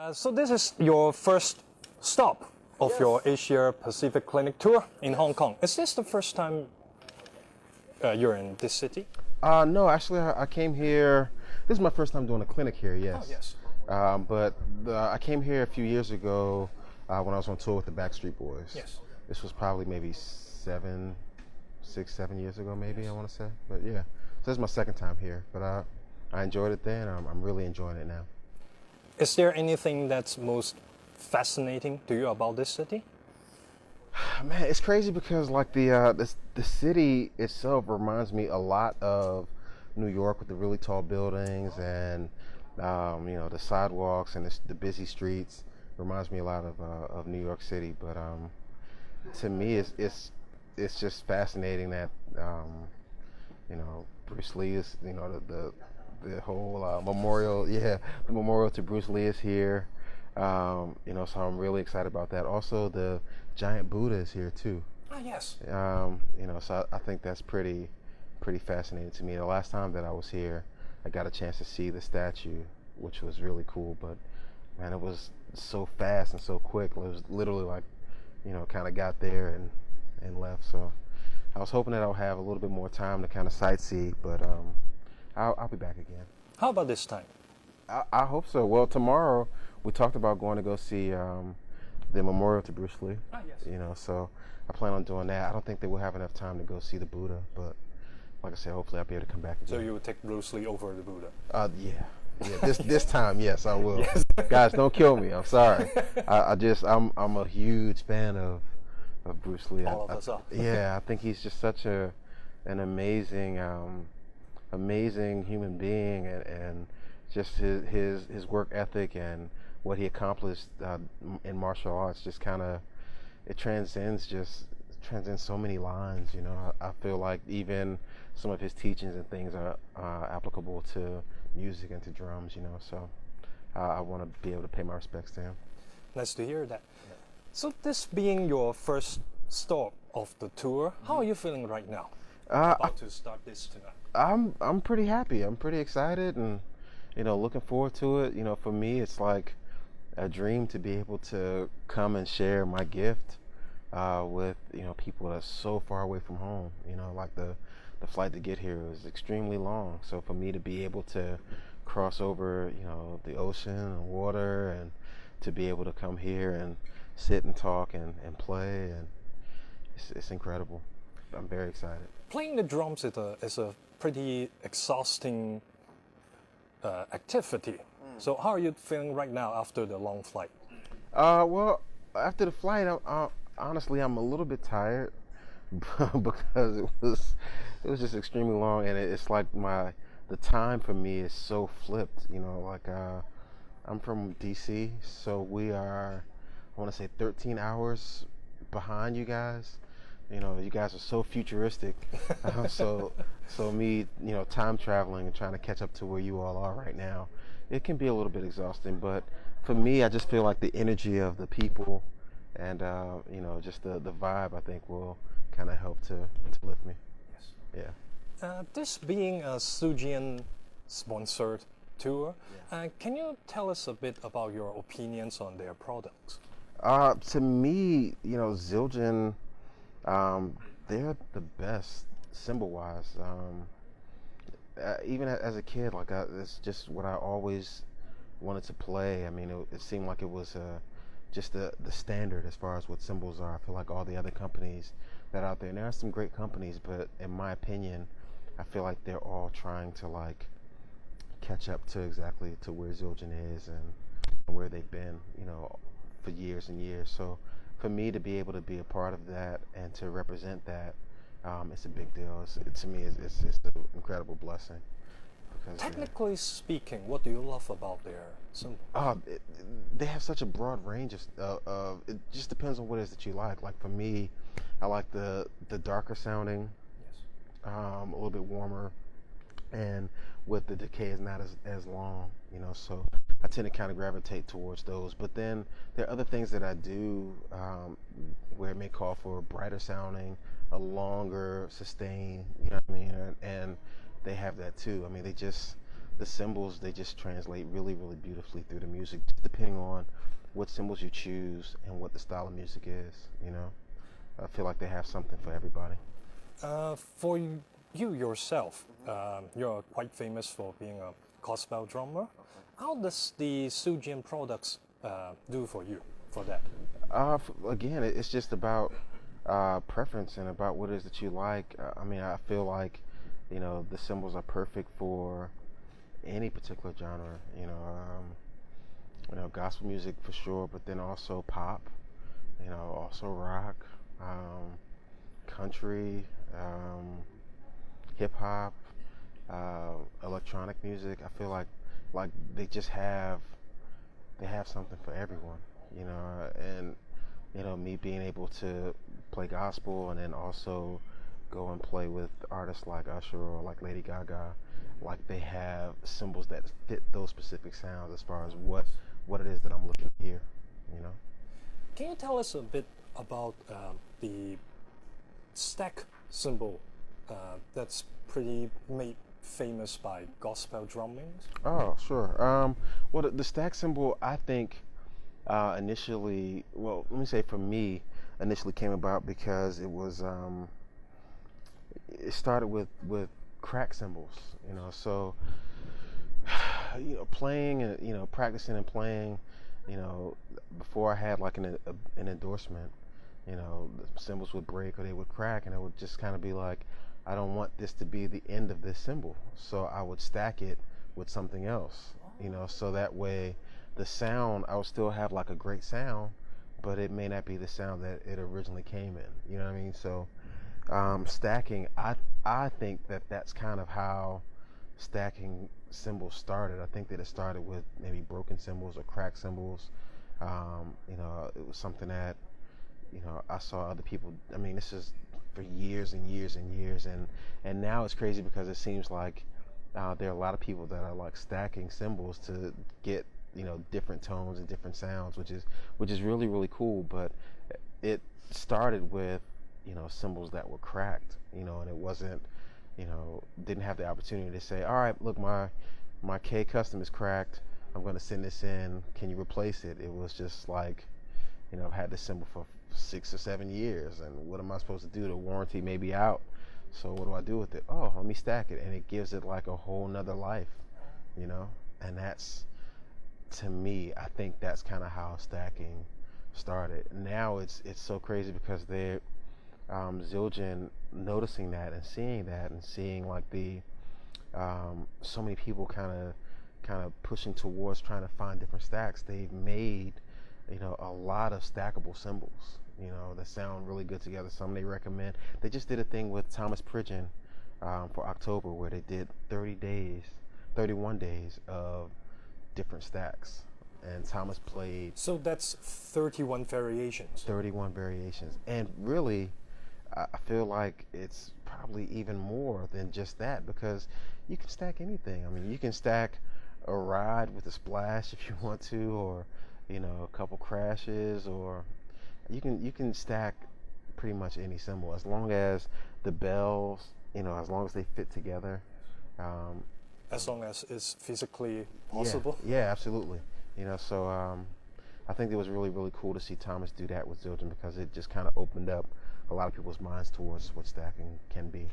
So this is your first stop of your Asia Pacific Clinic tour in Hong Kong. Is this the first time you're in this city? No, actually, I came here. This is my first time doing a clinic here. Yes. Oh, yes. But I came here a few years ago when I was on tour with the Backstreet Boys. Yes. This was probably maybe 6, 7 years ago, maybe. I want to say. But yeah, so this is my second time here. But I enjoyed it then. I'm really enjoying it now. Is there anything that's most fascinating to you about this city? Man, it's crazy because like the city itself reminds me a lot of New York with the really tall buildings and the sidewalks and the busy streets. Reminds me a lot of New York City. But to me, it's just fascinating that Bruce Lee is the whole memorial. Yeah, the memorial to Bruce Lee is here. So I'm really excited about that. Also, the giant Buddha is here too. Ah, yes. So I think that's pretty fascinating to me. The last time that I was here, I got a chance to see the statue, which was really cool. But man, it was so fast and so quick. It was literally like, kind of got there and left. So I was hoping that I'll have a little bit more time to kind of sightsee. But I'll be back again. How about this time? I hope so. Well, tomorrow we talked about going to go see the memorial to Bruce Lee. Ah, yes. So I plan on doing that. I don't think that we'll have enough time to go see the Buddha, but like I said, hopefully I'll be able to come back again. So you would take Bruce Lee over the Buddha? Yeah. This time, yes, I will. Yes. Guys, don't kill me. I'm sorry. I'm a huge fan of Bruce Lee. All of us are. Yeah, I think he's just such an amazing human being, and just his work ethic and what he accomplished in martial arts just kind of transcends so many lines. I feel like even some of his teachings and things are applicable to music and to drums. So I want to be able to pay my respects to him. Nice to hear that. Yeah. So this being your first stop of the tour, how are you feeling right now? About to start this tonight. I'm pretty happy. I'm pretty excited and looking forward to it. For me, it's like a dream to be able to come and share my gift with people that's so far away from home. Like the flight to get here is extremely long. So for me to be able to cross over the ocean and water and to be able to come here and sit and talk and play, and it's incredible. I'm very excited. Playing the drums is a pretty exhausting activity. So how are you feeling right now after the long flight? Well, after the flight, honestly, I'm a little bit tired because it was just extremely long, and it's like the time for me is so flipped. I'm from DC, so we are, I want to say 13 hours behind you guys. You guys are so futuristic. So me, time traveling and trying to catch up to where you all are right now, it can be a little bit exhausting. But for me, I just feel like the energy of the people and, just the vibe, I think will kind of help to lift me. Yes. Yeah. This being a Zildjian sponsored tour, can you tell us a bit about your opinions on their products? To me, Zildjian, they're the best cymbal-wise. Even as a kid, it's just what I always wanted to play. I mean, it seemed like it was just the standard as far as what cymbals are. I feel like all the other companies that are out there, and there are some great companies, but in my opinion, I feel like they're all trying to catch up to exactly to where Zildjian is and where they've been, for years and years. So for me to be able to be a part of that and to represent that, it's a big deal. To me, it's an incredible blessing. Technically speaking, what do you love about their cymbals? They have such a broad range of it just depends on what it is that you like. Like for me, I like the darker sounding, yes, a little bit warmer, and with the decay is not as long, so I tend to kind of gravitate towards those. But then there are other things that I do where it may call for brighter sounding, a longer sustain, and they have that too. I mean, the cymbals, they just translate really, really beautifully through the music, depending on what cymbals you choose and what the style of music is, you know. I feel like they have something for everybody. For you yourself, you're quite famous for being a gospel drummer. How does the Zildjian products do for you for that? Again, it's just about preference and about what it is that you like. I mean, I feel like, you know, the cymbals are perfect for any particular genre. You know, gospel music for sure, but then also pop. You know, also rock, country, hip hop, electronic music. I feel like they just have something for everyone. You know, and you know, me being able to play gospel and then also go and play with artists like Usher or like Lady Gaga, like they have cymbals that fit those specific sounds as far as what it is that I'm looking to hear, you know. Can you tell us a bit about the Stack cymbal that's pretty made famous by gospel drumming? Oh, sure. Well, the Stack cymbal, I think, initially, well, let me say for me, initially came about because it was, it started with crack cymbals, you know, so, you know, playing and, you know, practicing and playing, you know, before I had like an endorsement, you know, the cymbals would break or they would crack, and it would just kind of be like, I don't want this to be the end of this cymbal, so I would stack it with something else, you know, so that way the sound, I would still have like a great sound, but it may not be the sound that it originally came in, you know what I mean? So stacking, I think that's kind of how stacking cymbals started. I think that it started with maybe broken cymbals or cracked cymbals. You know, it was something that, you know, I saw other people, I mean, this is for years and years and years, and now it's crazy because it seems like there are a lot of people that are like stacking cymbals to get, you know, different tones and different sounds, which is really, really cool. But it started with, you know, cymbals that were cracked, you know, and it wasn't, you know, didn't have the opportunity to say, all right, look, my K custom is cracked, I'm going to send this in, can you replace it? It was just like, you know, I've had this cymbal for 6 or 7 years, and what am I supposed to do? The warranty may be out, so what do I do with it? Oh, let me stack it, and it gives it like a whole nother life, you know. And that's, to me, I think that's kind of how stacking started. Now it's so crazy because they're Zildjian noticing that and seeing like the so many people kind of pushing towards trying to find different stacks. They've made, you know, a lot of stackable cymbals, you know, that sound really good together. Some they recommend. They just did a thing with Thomas Pridgen for October where they did 31 days of different stacks, and Thomas played. So that's 31 variations. 31 variations, and really, I feel like it's probably even more than just that, because you can stack anything. I mean, you can stack a ride with a splash if you want to, or, you know, a couple crashes, or you can stack pretty much any cymbal as long as the bells, you know, as long as they fit together. As long as it's physically possible. Yeah, absolutely. You know, so I think it was really, really cool to see Thomas do that with Zildjian, because it just kind of opened up a lot of people's minds towards what stacking can be.